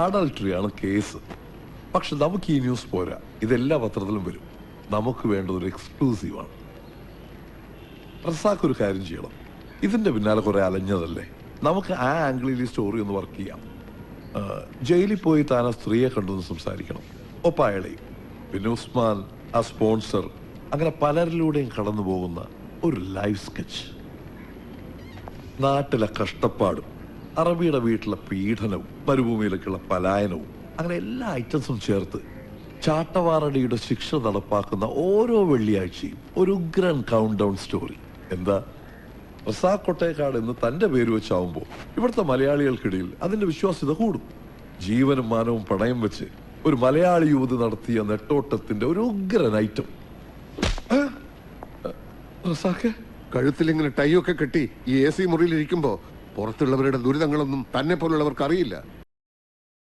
അഡൾട്ടറിയാണ് case. പക്ഷെ നമുക്ക് ഈ ന്യൂസ് പോരാ, ഇതെല്ലാ പത്രത്തിലും വരും. നമുക്ക് വേണ്ടത് ഒരു എക്സ്ക്ലൂസീവാണ്. റസാഖ് ഒരു കാര്യം ചെയ്യണം, ഇതിന്റെ പിന്നാലെ കുറെ അലഞ്ഞതല്ലേ, നമുക്ക് ആ ആംഗിളിൽ ഈ സ്റ്റോറി ഒന്ന് വർക്ക് ചെയ്യാം. ജയിലിൽ പോയി താൻ ആ സ്ത്രീയെ കണ്ടൊന്ന് സംസാരിക്കണം, ഒപ്പം അയാളെയും. പിന്നെ ഉസ്മാൻ, ആ സ്പോൺസർ, അങ്ങനെ പലരിലൂടെയും കടന്നു പോകുന്ന ഒരു ലൈഫ് സ്കെച്ച്. നാട്ടിലെ കഷ്ടപ്പാടും അറബിയുടെ വീട്ടിലെ പീഡനവും മരുഭൂമിയിലേക്കുള്ള പലായനവും അങ്ങനെ എല്ലാ ഐറ്റംസും ചേർത്ത് ചാട്ടവാറടിയുടെ ശിക്ഷ നടപ്പാക്കുന്ന ഓരോ വെള്ളിയാഴ്ചയും ഒരു ഉഗ്രൻ കൗണ്ട് ഡൗൺ സ്റ്റോറി. എന്താ, റസാഖ് കൊട്ടേക്കാട് എന്ന് തന്റെ പേര് വെച്ചാവുമ്പോൾ ഇവിടുത്തെ മലയാളികൾക്കിടയിൽ അതിന്റെ വിശ്വാസ്യത കൂടും. ജീവനും മാനവും പണയം വെച്ച് ഒരു മലയാളി യുവതി നടത്തിയ നെട്ടോട്ടത്തിന്റെ ഒരു ഉഗ്രൻ ഐറ്റം. റസാഖ് കഴുത്തിൽ ഇങ്ങനെ ടൈ ഒക്കെ കെട്ടി ഈ AC മുറിയിൽ ഇരിക്കുമ്പോ പുറത്തുള്ളവരുടെ ദുരിതങ്ങളൊന്നും തന്നെ പോലുള്ളവർക്ക് അറിയില്ല.